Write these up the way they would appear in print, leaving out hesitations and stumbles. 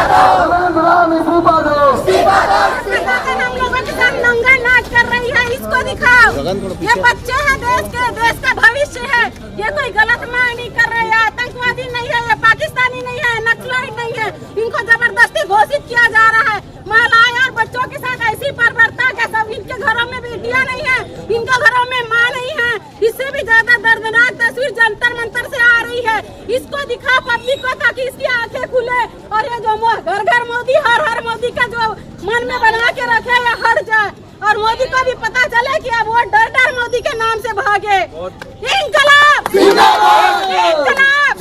हम लोगों के साथ नंगा नाच कर रही है, इसको दिखाओ। ये बच्चे हैं, देश का भविष्य है। ये कोई गलत मांग कर रहे हैं, आतंकवादी नहीं है, ये पाकिस्तानी नहीं है, नक्सलाइट नहीं है। इनको जबरदस्ती घोषित किया जा रहा है। महिलाएं और बच्चों के साथ ऐसी बर्बरता के सब, इनके घरों में बेटियां नहीं है, इनके घरों में माँ नहीं है। इससे भी ज्यादा दर्दनाक तस्वीर जंतर मंतर से आ रही है। इसको दिखा पब्लिक को, ताकि इसकी आंखें खुले और ये जो घर घर मोदी, हर मोदी का जो मन में बना के रखे है हट जाए, और मोदी को भी पता चले कि अब वो डर मोदी के नाम से भागे। इंकलाब जिंदाबाद,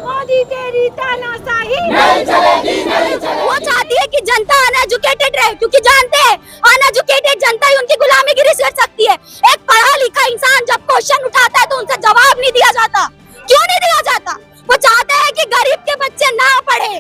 मोदी तेरी तानाशाही नहीं चलेगी, नहीं चलेगी। वो चाहती है कि जनता अनएजुकेटेड रहे, क्योंकि जानते हैं अनएजुकेटेड जनता ही उनकी गुलामीगिरी कर सकती है। एक पढ़ा लिखा इंसान जब क्वेश्चन उठाता है तो उनसे जवाब नहीं दिया जाता। क्यों नहीं दिया जाता? वो चाहते हैं कि गरीब के बच्चे ना पढ़े,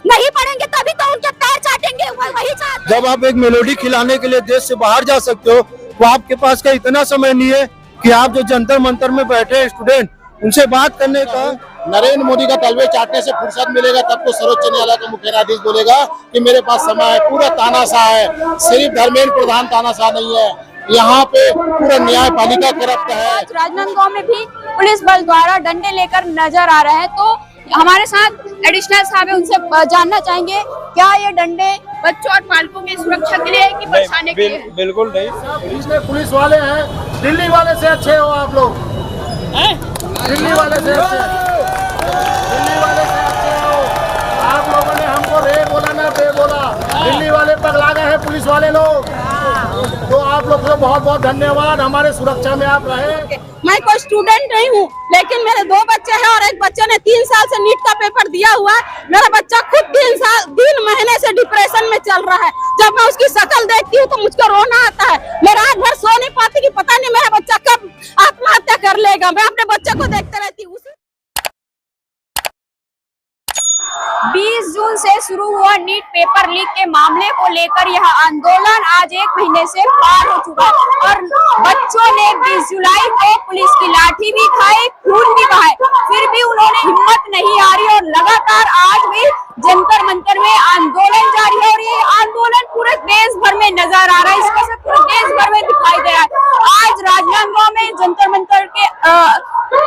नहीं पढ़ेंगे तभी तो उनके पैर चाटेंगे, वही चाहते। जब आप एक मेलोडी खिलाने के लिए देश से बाहर जा सकते हो, तो आपके पास का इतना समय नहीं है कि आप जो जंतर मंतर में बैठे स्टूडेंट, उनसे बात करने का। नरेंद्र मोदी का तलवे चाटने से फुर्सत मिलेगा तब तो सर्वोच्च न्यायालय का मुख्य न्यायाधीश बोलेगा कि मेरे पास समय है। पूरा तानाशाह है, सिर्फ धर्मेंद्र प्रधान तानाशाह नहीं है, यहाँ पे पूरा न्यायपालिका करप्ट है। राजनांदगांव में भी पुलिस बल द्वारा डंडे लेकर नजर आ रहे हैं, तो हमारे साथ एडिशनल साहब है, उनसे जानना चाहेंगे क्या ये डंडे बच्चों और पालकों की सुरक्षा के लिए है कि बचाने के लिए? बिल्कुल नहीं। पुलिस वाले हैं, दिल्ली वाले से अच्छे हो आप लोग, दिल्ली वाले से अच्छे, दिल्ली वाले से अच्छे हो आप लोगों ने। हमको रे बोला ना बे बोला, दिल्ली वाले पगला गए हैं पुलिस वाले लोग। तो आप लोग को बहुत बहुत धन्यवाद, हमारे सुरक्षा में आप रहे। मैं कोई स्टूडेंट नहीं हूँ, लेकिन मेरे 2 बच्चे हैं और एक बच्चे ने 3 साल से नीट का पेपर दिया हुआ है। मेरा बच्चा खुद 3 महीने से डिप्रेशन में चल रहा है। जब मैं उसकी शक्ल देखती हूँ तो मुझको रोना आता है। मैं रात भर सो नहीं पाती कि पता नहीं मेरा बच्चा कब आत्महत्या कर लेगा। मैं अपने बच्चे को देखते रहती हूँ। 20 जून से शुरू हुआ नीट पेपर लीक के मामले को लेकर यह आंदोलन आज 1 महीने से पार हो चुका है और बच्चों ने 20 जुलाई को पुलिस की लाठी भी खाई, खून भी बहाए, फिर भी उन्होंने हिम्मत नहीं हारी और लगातार आज भी जंतर मंतर में आंदोलन जारी है। और ये आंदोलन पूरे देश भर में नजर आ रहा है, इसका असर पूरे देश भर में दिखाई दे रहा है। आज राजनांदगांव में जंतर मंतर के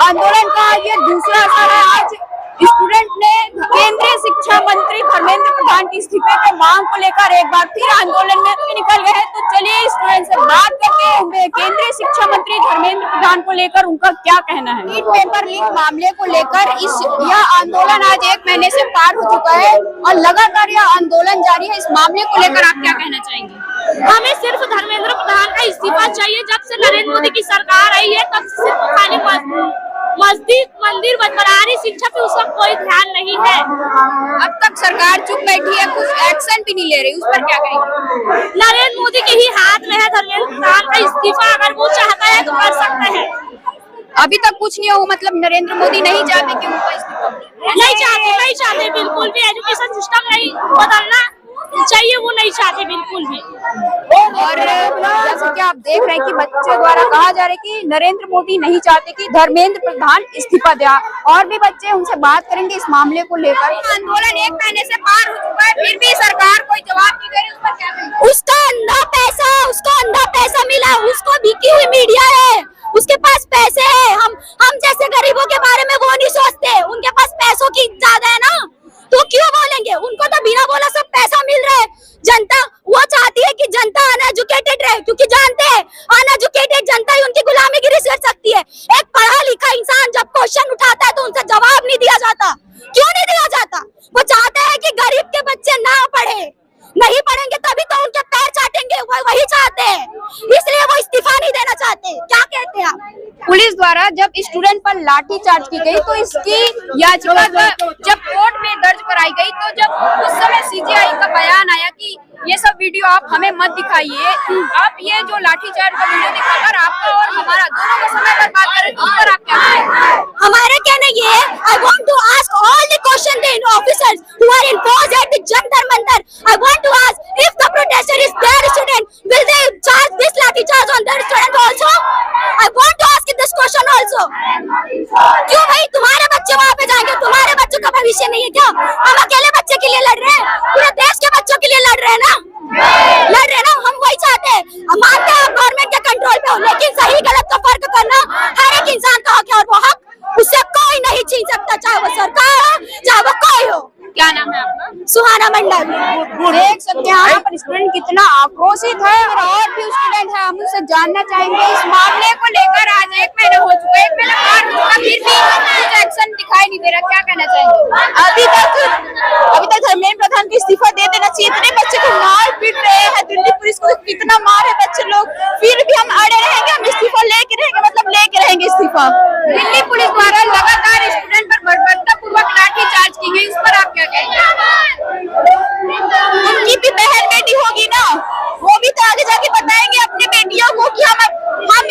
आंदोलन का ये दूसरा असर है। आज स्टूडेंट ने केंद्रीय शिक्षा मंत्री धर्मेंद्र प्रधान की इस्तीफे की मांग को लेकर एक बार फिर आंदोलन में निकल गए हैं। तो चलिए स्टूडेंट से बात करते हैं, केंद्रीय शिक्षा मंत्री धर्मेंद्र प्रधान को लेकर उनका क्या कहना है। नीट पेपर लीक मामले को लेकर यह आंदोलन आज 1 महीने से पार हो चुका है और लगातार यह आंदोलन जारी है। इस मामले को लेकर आप क्या कहना चाहेंगे? हमें सिर्फ धर्मेंद्र प्रधान का इस्तीफा चाहिए। जब से नरेंद्र मोदी की सरकार आई है तब से सिर्फ खाली मस्जिद मंदिर बरकरारी शिक्षा पे उसका कोई ध्यान नहीं है। अब तक सरकार चुप बैठी है, कुछ एक्शन भी नहीं ले रही, उस पर क्या कहेंगे? नरेंद्र मोदी के ही हाथ में है धर्मेंद्र प्रधान का इस्तीफा, अगर वो चाहता है तो कर सकते हैं। अभी तक कुछ नहीं हो, मतलब नरेंद्र मोदी नहीं चाहते कि उनको इस्तीफा? नहीं चाहते बिल्कुल भी। एजुकेशन सिस्टम नहीं बदलना चाहिए, वो नहीं चाहते बिल्कुल भी। और जैसे कि आप देख रहे हैं कि बच्चों द्वारा कहा जा रहा है कि नरेंद्र मोदी नहीं चाहते कि धर्मेंद्र प्रधान इस्तीफा दे। और भी बच्चे उनसे बात करेंगे इस मामले को लेकर। आंदोलन 1 महीने से पार हो चुका है, फिर भी सरकार कोई जवाब नहीं दे रही, उस पर क्या कहेंगे? उसको अंधा पैसा मिला, उसको बिकी हुई मीडिया है, उसके पास पैसे है। हम जैसे गरीबों के बारे में वो नहीं सोचते, उनके पास पैसों की ज्यादा है ना, तो क्यों बोलेंगे? उनको तो बिना बोला सब पैसा मिल रहा है। जनता वो चाहती है कि जनता अनएजुकेटेड रहे, क्योंकि जानते हैं अनएजुकेटेड जनता ही उनकी गुलामीगिरी कर सकती है। एक पढ़ा लिखा इंसान जब क्वेश्चन उठाता है तो उनसे जवाब नहीं दिया जाता। क्यों नहीं दिया जाता? वो चाहते हैं कि गरीब के बच्चे ना पढ़े, नहीं पढ़ेंगे तभी तो उनके पैर चाटेंगे, वही चाहते हैं। इसलिए वो इस्तीफा नहीं देना चाहते। क्या कहते हैं आप? पुलिस द्वारा जब स्टूडेंट पर लाठी चार्ज की गई तो इसकी याचिका जब कोर्ट में दर्ज कराई गई, तो जब उस समय सीजीआई का बयान आया कि ये सब वीडियो आप हमें मत दिखाइए, आप ये जो लाठीचार्ज का वीडियो दिखाकर आपका और हमारा दोनों का समय बर्बाद कर रहे हैं, उस पर आप क्या कहेंगे? हमारे कहने ये है, I want to ask all the question the officers who are involved at the Jantar Mantar. I want to ask if the protester is their student, will they charge this lathi charge on their student also? I want to ask this question also. क्यों भाई तुम्हारे बच्चे वहाँ पे जाएंगे? तुम्हारे बच्चों का भविष्य नहीं है क्या? हम अकेले बच्चे के लिए लड़ रहे हैं। लेकिन सही गलत का फर्क करना हर एक इंसान का हक है और वो हक उससे कोई नहीं छीन सकता, चाहे वो सरकार हो चाहे वो कोई हो। क्या नाम है आपका? सुहाना मंडल। देख सकते हैं यहाँ पर स्टूडेंट कितना आक्रोशित है और भी स्टूडेंट है, हम उनसे जानना चाहेंगे इस मामले को लेकर। आज 1 महीना हो चुका है, 1 महीना पार हो चुका, फिर भी कुछ एक्शन दिखाई नहीं दे रहा, क्या कहना चाहेंगे? अभी तक धर्मेंद्र प्रधान को इस्तीफा दे देना चाहिए। इतने बच्चे को मार पीट रहे हैं, दिल्ली पुलिस को कितना मार है बच्चे लोग, फिर भी हम अड़े रहेंगे, हम इस्तीफा लेके रहेंगे, मतलब लेके रहेंगे इस्तीफा। दिल्ली पुलिस द्वारा लगातार स्टूडेंट पर बर्बरतापूर्वक लाठी चार्ज की गई, उस पर आप क्या कहेंगे? उनकी भी बहन बेटी होगी ना, वो भी तो आगे जाके बताएंगे अपनी बेटियों को कि हम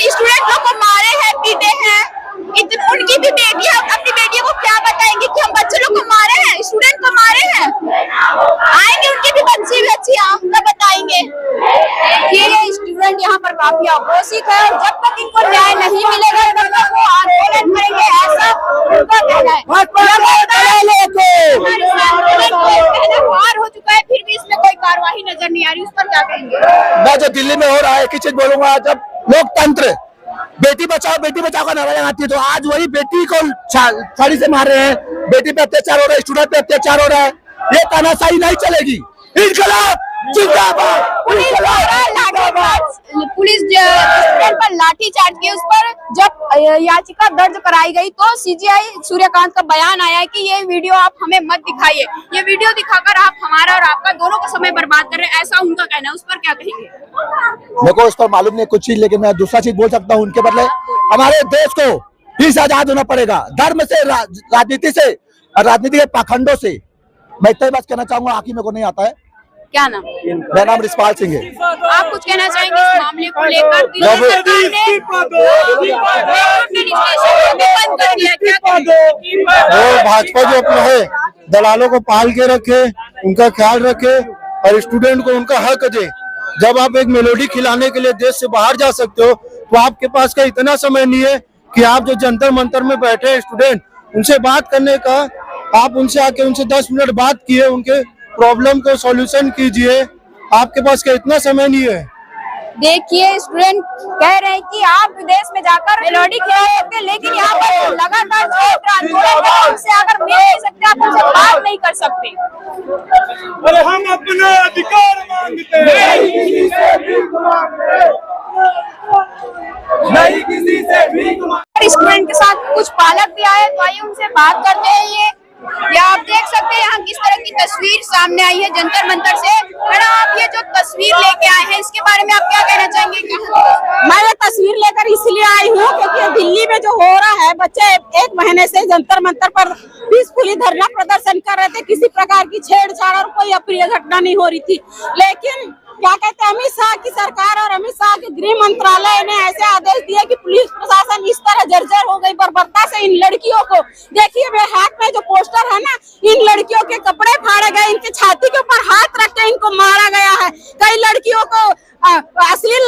स्टूडेंट लोग को मारे हैं, पीटे हैं। उनकी भी बेटियां अपनी बेटियों को क्या बताएंगे कि हम बच्चे लोग को मारे हैं, स्टूडेंट को मारे हैं? आएंगे उनकी भी बच्चियां तब बताएंगे। ये स्टूडेंट यहाँ पर काफी आक्रोशित है और जब तक इनको न्याय नहीं मिलेगा तब तक वो आंदोलन करेंगे, ऐसा उनका कहना है। पार हो चुका है, फिर भी इसमें कोई कार्रवाई नजर नहीं आ रही, उस पर क्या कहेंगे? मैं जो दिल्ली में हो रहा है किस चीज बोलूंगा, जब लोकतंत्र बेटी बचाओ का नारा लगाती है तो आज वही बेटी को छड़ी से मार रहे हैं, बेटी पे अत्याचार हो रहा है, स्टूडेंट पे अत्याचार हो रहा है, ये तानाशाही नहीं चलेगी। इनकलाब जिंदाबाद। पुलिस स्टूडेंट पर लाठी चार्ज की, उस पर जब याचिका दर्ज कराई गई तो सीजीआई सूर्यकांत का बयान आया है कि ये वीडियो आप हमें मत दिखाइए, ये वीडियो दिखाकर आप हमारा और आपका दोनों का समय बर्बाद कर रहे हैं, ऐसा उनका कहना है। उस पर क्या कहेंगे? मेरे को उस पर मालूम नहीं कुछ चीज, लेकिन मैं दूसरा चीज बोल सकता हूँ। उनके बदले हमारे देश को फिर से आजाद होना पड़ेगा, धर्म से, राजनीति से, राजनीति के पाखंडों से। मैं इतना बात कहना चाहूंगा, आखिर मेरे को नहीं आता है। क्या नाम? मेरा नाम रिस्पाल सिंह है। आप कुछ कहना चाहेंगे इस मामले को लेकर? दिल्ली सरकार ने बंद कर दिया, क्या कहेंगे? वो भाजपा जो अपना है दलालों को पाल के रखे, उनका ख्याल रखे और स्टूडेंट को उनका हक दे। जब आप एक मेलोडी खिलाने के लिए देश से बाहर जा सकते हो तो आपके पास का इतना समय नहीं है कि आप जो जंतर मंतर में बैठे स्टूडेंट उनसे बात करने का, आप उनसे आके उनसे 10 मिनट बात किए, उनके प्रॉब्लम को सॉल्यूशन कीजिए, आपके पास का इतना समय नहीं है। देखिए स्टूडेंट कह रहे हैं कि आप विदेश में जाकर मेलोडी खेल सकते हैं, लेकिन यहाँ पर लगातार आंदोलन से अगर मिल नहीं सकते, आप उनसे बात नहीं कर सकते। अरे हम अपना अधिकार मांगते हैं, नहीं किसी से भी। स्टूडेंट के साथ कुछ पालक भी आए, तो आइए उनसे बात करते हैं। ये आप देख सकते हैं यहाँ किस तरह की तस्वीर सामने आई है जंतर मंतर से। मैडम, आप ये जो तस्वीर लेके आए हैं इसके बारे में आप क्या कहना चाहेंगे? मैं ये तस्वीर लेकर इसलिए आई हूँ क्योंकि दिल्ली में जो हो रहा है, बच्चे 1 महीने से जंतर मंतर पर पीसफुली धरना प्रदर्शन कर रहे थे, किसी प्रकार की छेड़छाड़ और कोई अप्रिय घटना नहीं हो रही थी। लेकिन क्या कहते हैं, अमित शाह की सरकार और अमित शाह के गृह मंत्रालय ने ऐसे आदेश दिए कि पुलिस प्रशासन इस तरह जर्जर हो गई बर्बरता से। इन लड़कियों को देखिए, मेरे हाथ में जो पोस्टर है ना, इन लड़कियों के कपड़े फाड़े गए, इनके छाती के ऊपर हाथ रख के इनको मारा गया है। कई लड़कियों को अश्लील,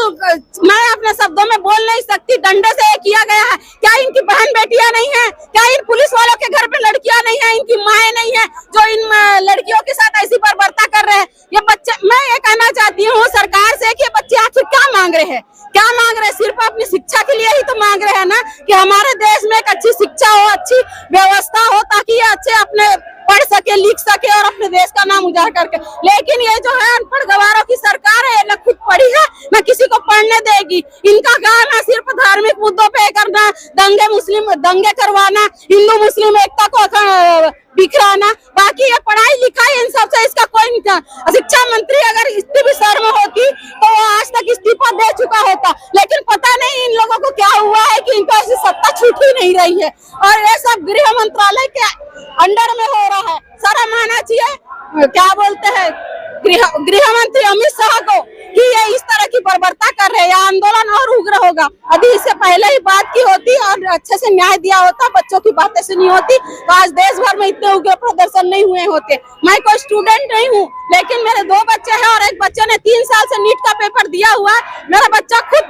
मैं अपने शब्दों में बोल नहीं सकती, डंडे से किया गया है। क्या इनकी बहन बेटियां नहीं है? क्या इन पुलिस वालों के घर पे लड़कियां नहीं है? इनकी माएँ नहीं है जो इन लड़कियों के साथ ऐसी बर्बरता कर रहे हैं? ये बच्चे, मैं ये कहना चाहती हूँ सरकार से कि बच्चे आखिर क्या मांग रहे हैं, क्या मांग रहे हैं? सिर्फ अपनी शिक्षा के लिए ही तो मांग रहे हैं ना, कि हमारे देश में एक अच्छी शिक्षा हो, अच्छी व्यवस्था हो, ताकि ये अच्छे अपने पढ़ सके, लिख सके और अपने देश का नाम उजागर करके। लेकिन ये जो है अनपढ़ गवारों की सरकार है, न खुद पढ़ी है न किसी को पढ़ने देगी। इनका काम है सिर्फ धार्मिक मुद्दों पे करना, दंगे करवाना, हिंदू मुस्लिम एकता को बिखराना। बाकी ये पढ़ाई लिखाई इन सबसे इसका कोई नहीं। शिक्षा मंत्री अगर इतनी भी शर्म होती तो वो आज तक इस्तीफा दे चुका होता, लेकिन पता नहीं इन लोगों को क्या हुआ है कि इनको ऐसी सत्ता छूट ही नहीं रही है और ये सब गृह मंत्रालय के अंडर में हो रहा है। शर्म आना चाहिए, क्या बोलते हैं, गृह मंत्री अमित शाह को, कि ये इस तरह की बर्बरता कर रहे हैं। आंदोलन और उग्र होगा। अभी इससे पहले ही बात की होती और अच्छे से न्याय दिया होता, बच्चों की बातें सुनी होती, तो आज देश भर में इतने उग्र प्रदर्शन नहीं हुए होते। मैं कोई स्टूडेंट नहीं हूँ, लेकिन मेरे 2 बच्चे हैं और एक बच्चे ने 3 साल से नीट का पेपर दिया हुआ है। मेरा बच्चा खुद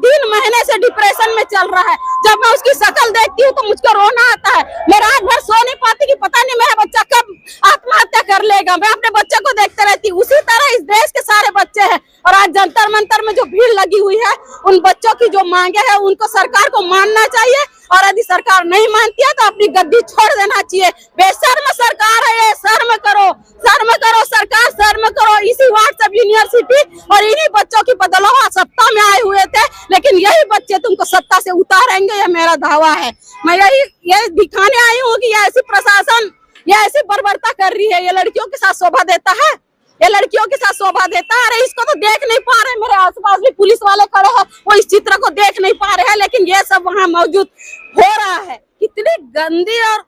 3 महीने से डिप्रेशन में चल रहा है। जब मैं उसकी शक्ल देखती हूँ तो मुझको रोना आता है। मैं रात भर सो नहीं पाती कि पता नहीं मेरा बच्चा कब आत्महत्या कर लेगा। मैं अपने बच्चे को देखते रहती हूँ, उसी तरह इस देश के सारे बच्चे हैं। और आज जंतर मंतर में जो भीड़ लगी हुई है, उन बच्चों की जो मांगे है उनको सरकार को मानना चाहिए, और यदि सरकार नहीं मानती है तो अपनी गद्दी छोड़ देना चाहिए। बेशर्म सरकार है ये, शर्म करो, शर्म करो सरकार, शर्म करो। इसी व्हाट्सएप यूनिवर्सिटी और इन्हीं बच्चों की बदलाव सत्ता में आए हुए थे, लेकिन यही बच्चे तुमको सत्ता से उतारेंगे, ये मेरा दावा है। मैं यही दिखाने आई हूँ कि ऐसी प्रशासन ये ऐसी बर्बरता कर रही है, ये लड़कियों के साथ शोभा देता है, ये लड़कियों के साथ शोभा देता है। अरे इसको तो देख नहीं पा रहे, मेरे आसपास भी पुलिस वाले खड़े हैं, वो इस चित्र को देख नहीं पा रहे हैं, लेकिन ये सब वहाँ मौजूद हो रहा है। कितनी गंदी और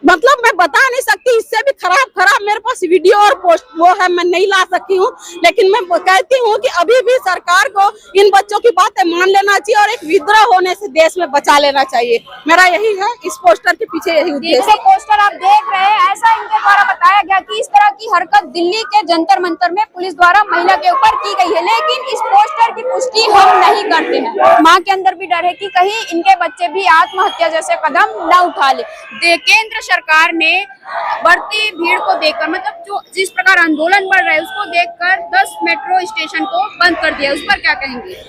मतलब मैं बता नहीं सकती, इससे भी खराब मेरे पास वीडियो और पोस्ट वो है, मैं नहीं ला सकती हूँ, लेकिन मैं कहती हूँ कि अभी भी सरकार को इन बच्चों की बातें मान लेना चाहिए और एक विद्रोह होने से देश में बचा लेना चाहिए। मेरा यही है, इस पोस्टर के पीछे यही उद्देश्य है। पोस्टर आप देख रहे हैं, ऐसा इनके द्वारा बताया गया कि इस तरह की हरकत दिल्ली के जंतर मंतर में पुलिस द्वारा महिला के ऊपर की गई है, लेकिन इस पोस्टर की पुष्टि हम नहीं करते हैं। माँ के अंदर भी डर है कि कहीं इनके बच्चे भी आत्महत्या जैसे कदम न उठा ले। केंद्र सरकार ने बढ़ती भीड़ को देखकर, मतलब जो जिस प्रकार आंदोलन बढ़ रहा है उसको देखकर 10 मेट्रो स्टेशन को बंद कर दिया, उस पर क्या कहेंगे?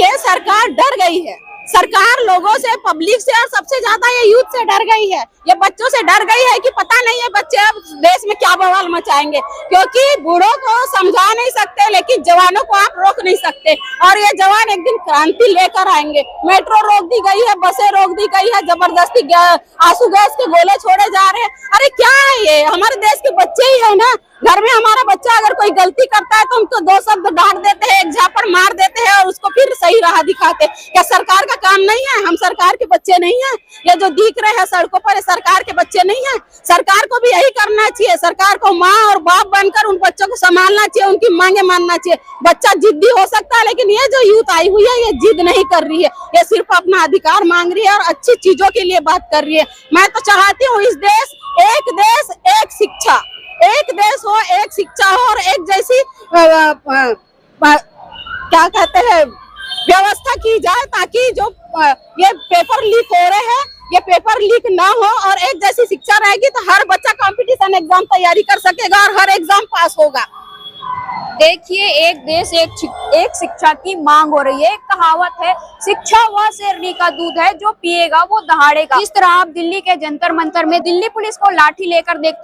ये सरकार डर गई है, सरकार लोगों से, पब्लिक से, और सबसे ज्यादा ये यूथ से डर गई है, ये बच्चों से डर गई है कि पता नहीं है बच्चे अब देश में क्या बवाल मचाएंगे, क्योंकि बूढ़ों को समझा नहीं सकते लेकिन जवानों को आप रोक नहीं सकते, और ये जवान एक दिन क्रांति लेकर आएंगे। मेट्रो रोक दी गई है, बसें रोक दी गई है, जबरदस्ती आंसू गैस के गोले छोड़े जा रहे हैं। अरे क्या है ये, हमारे देश के बच्चे ही है ना। घर में हमारा बच्चा अगर कोई गलती करता है तो उनको 2 शब्द डांट देते हैं, एक झापड़ मार देते हैं और उसको फिर सही राह दिखाते। क्या सरकार का काम नहीं है? हम सरकार के बच्चे नहीं हैं? ये जो दिख रहे हैं सड़कों पर, सरकार के बच्चे नहीं हैं? सरकार को भी यही करना चाहिए, सरकार को माँ और बाप बनकर उन बच्चों को संभालना चाहिए, उनकी मांगे मानना चाहिए। बच्चा जिद्दी हो सकता है, लेकिन ये जो यूथ आई हुई है ये जिद नहीं कर रही है, ये सिर्फ अपना अधिकार मांग रही है और अच्छी चीजों के लिए बात कर रही है। मैं तो चाहती हूँ इस देश एक शिक्षा, एक देश हो, एक शिक्षा हो और एक जैसी क्या कहते हैं व्यवस्था की जाए, ताकि जो ये पेपर लीक हो रहे हैं ये पेपर लीक ना हो, और एक जैसी शिक्षा रहेगी तो हर बच्चा कंपटीशन एग्जाम तैयारी कर सकेगा और हर एग्जाम पास होगा। देखिए, एक देश एक शिक्षा की मांग हो रही है। एक कहावत है, शिक्षा वह शेरनी का दूध है जो पिएगा वो दहाड़ेगा। इस तरह आप दिल्ली के जंतर मंतर में दिल्ली पुलिस को लाठी लेकर देख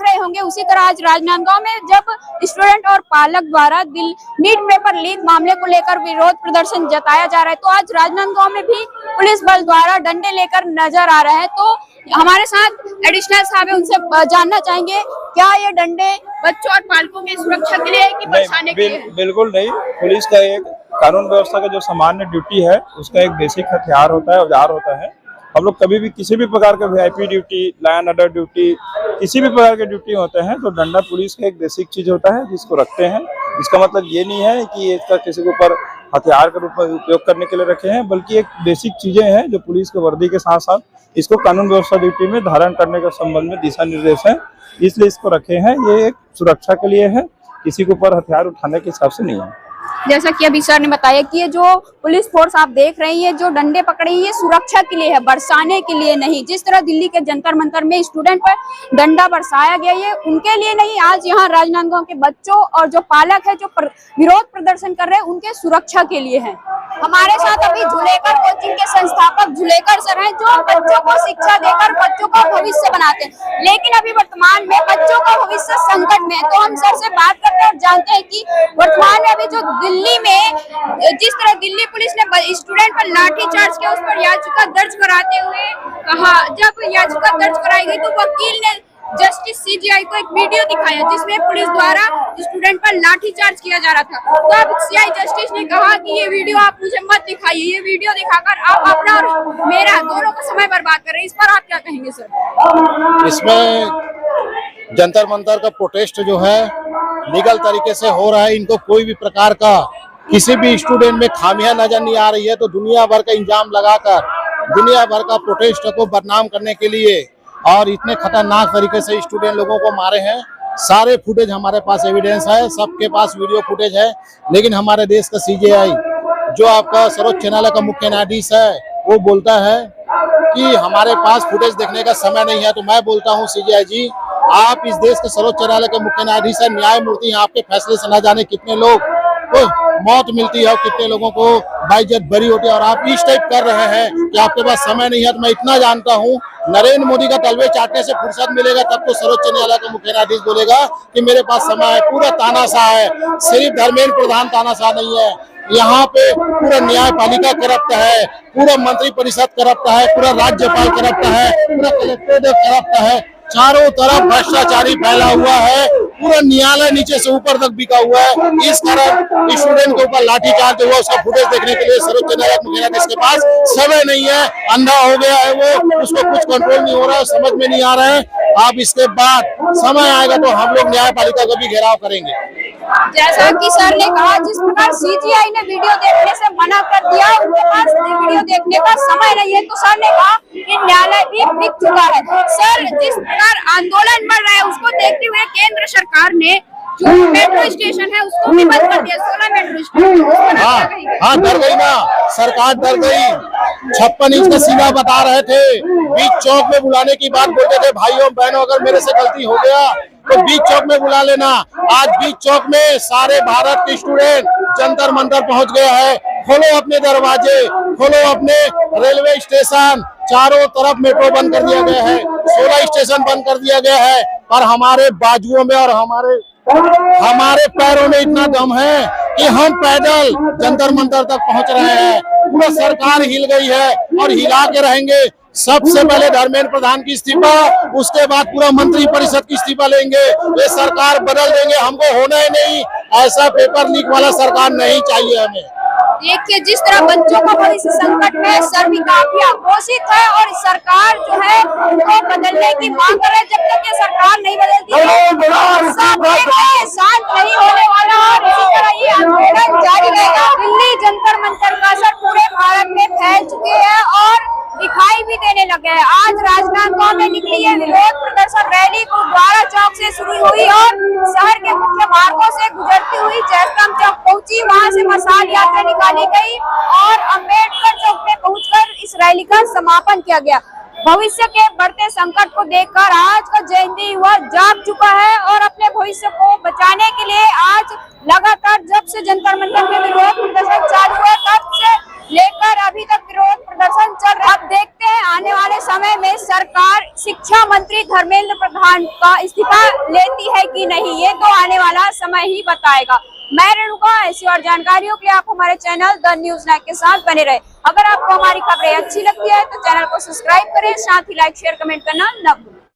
रहे होंगे, उसी तरह आज राजनांदगांव में जब स्टूडेंट और पालक द्वारा नीट पेपर लीक मामले को लेकर विरोध प्रदर्शन जताया जा रहा है, तो आज राजनांदगांव में भी पुलिस बल द्वारा डंडे लेकर नजर आ रहा है। तो हमारे साथ एडिशनल साहब है, उनसे जानना चाहेंगे क्या ये डंडे बच्चों और पालकों की सुरक्षा के लिए है कि बचाने के लिए? बिल्कुल नहीं। पुलिस का एक कानून व्यवस्था का जो सामान्य ड्यूटी है उसका एक बेसिक हथियार होता है, औजार होता है। हम लोग कभी भी किसी भी प्रकार का VIP duty, law and order duty, किसी भी प्रकार के ड्यूटी होते हैं तो डंडा पुलिस का एक बेसिक चीज होता है जिसको रखते हैं। इसका मतलब ये नहीं है कि इसका किसी के ऊपर हथियार के रूप में उपयोग करने के लिए रखे हैं, बल्कि एक बेसिक चीजें हैं जो पुलिस के वर्दी के साथ साथ इसको कानून व्यवस्था ड्यूटी में धारण करने के संबंध में दिशा निर्देश है, इसलिए इसको रखे हैं। ये एक सुरक्षा के लिए है, किसी के ऊपर हथियार उठाने के हिसाब से नहीं है। जैसा कि अभी सर ने बताया कि ये जो पुलिस फोर्स आप देख रहे हैं, जो डंडे पकड़े हैं, ये सुरक्षा के लिए है, बरसाने के लिए नहीं। जिस तरह दिल्ली के जंतर मंतर में स्टूडेंट पर डंडा बरसाया गया, ये उनके लिए नहीं, आज यहाँ राजनांदगांव के बच्चों और जो पालक है जो विरोध प्रदर्शन कर रहे हैं उनके सुरक्षा के लिए है। हमारे साथ अभी झुलेकर कोचिंग के संस्थापक झुलेकर सर हैं, जो बच्चों को शिक्षा देकर बच्चों का भविष्य बनाते हैं, लेकिन अभी वर्तमान में बच्चों का भविष्य संकट में। तो हम सर से बात करते हैं और जानते हैं कि वर्तमान में अभी जो दिल्ली में जिस तरह दिल्ली पुलिस ने स्टूडेंट पर लाठीचार्ज किया, उस पर याचिका दर्ज कराते हुए कहा, जब याचिका दर्ज कराई गई तो वकील ने जस्टिस सीजीआई को एक वीडियो दिखाया जिसमें पुलिस द्वारा स्टूडेंट पर लाठीचार्ज किया जा रहा था। तो अब सीआई जस्टिस ने कहा कि ये वीडियो आप मुझे मत दिखाइए, ये वीडियो दिखाकर आप अपना और मेरा दोनों का समय बर्बाद कर रहे हैं। इस पर आप क्या कहेंगे सर? इसमें जंतर मंतर का प्रोटेस्ट जो है लीगल तरीके से हो रहा है। इनको कोई भी प्रकार का किसी भी स्टूडेंट में खामियां नजर नहीं आ रही है, तो दुनिया भर का इंजाम लगाकर दुनिया भर का प्रोटेस्ट को बदनाम करने के लिए और इतने खतरनाक तरीके से स्टूडेंट लोगों को मारे हैं। सारे फुटेज हमारे पास एविडेंस है, सबके पास वीडियो फुटेज है, लेकिन हमारे देश का सीजेआई जो आपका सर्वोच्च न्यायालय का मुख्य न्यायाधीश है वो बोलता है कि हमारे पास फुटेज देखने का समय नहीं है। तो मैं बोलता हूँ सीजेआई जी, आप इस देश के सर्वोच्च न्यायालय के मुख्य न्यायाधीश है, न्यायमूर्ति हैं, आपके फैसले से न जाने कितने लोग को मौत मिलती है और कितने लोगों को बाइज्जत बरी होती है, और आप इस टाइप कर रहे हैं कि आपके पास समय नहीं है। तो मैं इतना जानता हूं, नरेंद्र मोदी का तलवे चाटने से फुर्सत मिलेगा तब तो सर्वोच्च न्यायालय का मुख्य न्यायाधीश बोलेगा कि मेरे पास समय है। पूरा तानाशाह है, सिर्फ धर्मेंद्र प्रधान तानाशाह नहीं है, यहाँ पे पूरा न्यायपालिका करप्ट है, पूरा मंत्री परिषद करप्ट है, पूरा राज्यपाल करप्ट है, पूरा कलेक्टेड करप्ट है, चारों तरफ भ्रष्टाचारी फैला हुआ है, पूरा न्यायालय नीचे से ऊपर तक बिका हुआ है। इस कारण स्टूडेंट के ऊपर लाठीचार्ज हुआ, उसका फुटेज देखने के लिए सर्वोच्च न्यायालय मुख्य न्यायाधीश के पास समय नहीं है, अंधा हो गया है वो, उसको कुछ कंट्रोल नहीं हो रहा है, समझ में नहीं आ रहा है। अब इसके बाद समय आएगा तो हम लोग न्यायपालिका का भी घेराव करेंगे। जैसा कि सर ने कहा, जिस प्रकार सीजीआई ने वीडियो देखने से मना कर दिया, उनके पास वीडियो देखने का समय नहीं है, तो सर ने कहा कि न्यायालय भी बिक चुका है। सर, जिस प्रकार आंदोलन बढ़ रहा है उसको देखते हुए केंद्र सरकार ने जो मेट्रो स्टेशन है उसको भी बंद कर दिया, 16 मेट्रो स्टेशन। हाँ, डर गई ना सरकार, डर गई। 56 इंच का सीना बता रहे थे, बीच चौक में बुलाने की बात बोलते थे, भाइयों बहनों अगर मेरे से गलती हो गया तो बीच चौक में बुला लेना। आज बीच चौक में सारे भारत के स्टूडेंट जंतर मंतर पहुंच गए हैं। खोलो अपने दरवाजे, खोलो अपने रेलवे स्टेशन, चारों तरफ मेट्रो बंद कर दिया गया है, 16 स्टेशन बंद कर दिया गया है, पर हमारे बाजुओं में और हमारे पैरों में इतना दम है कि हम पैदल जंतर मंतर तक पहुंच रहे हैं। पूरा सरकार हिल गई है और हिला के रहेंगे। सबसे पहले धर्मेंद्र प्रधान की इस्तीफा, उसके बाद पूरा मंत्री परिषद की इस्तीफा लेंगे। ये सरकार बदल देंगे, हमको होना ही नहीं, ऐसा पेपर लीक वाला सरकार नहीं चाहिए हमें। देखिए, जिस तरह बच्चों का भविष्य संकट में, सर भी काफी आक्रोशित है और सरकार जो है वो बदलने की मांग कर रहे। जब तक ये सरकार नहीं बदलती शांत नहीं होने वाला और इसी तरह ये आंदोलन जारी रहेगा। दिल्ली जंतर मंतर का असर पूरे भारत में फैल चुके हैं और दिखाई भी देने लगे हैं। आज राजनांदगांव में निकली ये विरोध प्रदर्शन रैली गुरुद्वारा चौक से शुरू हुई और शहर के मुख्य मार्गों से गुजरती हुई जयस्तंभ चौक पहुंची, वहां से मशाल यात्रा निकाली गई और अम्बेडकर चौक में पहुंचकर इस रैली का समापन किया गया। भविष्य के बढ़ते संकट को देखकर आज का जयंती युवा जाग चुका है और अपने भविष्य को बचाने के लिए आज लगातार जब से जंतर मंतर में विरोध प्रदर्शन चालू है तब से लेकर अभी तक विरोध प्रदर्शन चल रहा है। अब देखते हैं आने वाले समय में सरकार शिक्षा मंत्री धर्मेंद्र प्रधान का इस्तीफा लेती है कि नहीं, ये तो आने वाला समय ही बताएगा। मैं रेणुका, ऐसी और जानकारियों के लिए आप हमारे चैनल द न्यूज नाइन के साथ बने रहे। अगर आपको हमारी खबरें अच्छी लगती है तो चैनल को सब्सक्राइब करें, साथ ही लाइक शेयर कमेंट करना न भूलें।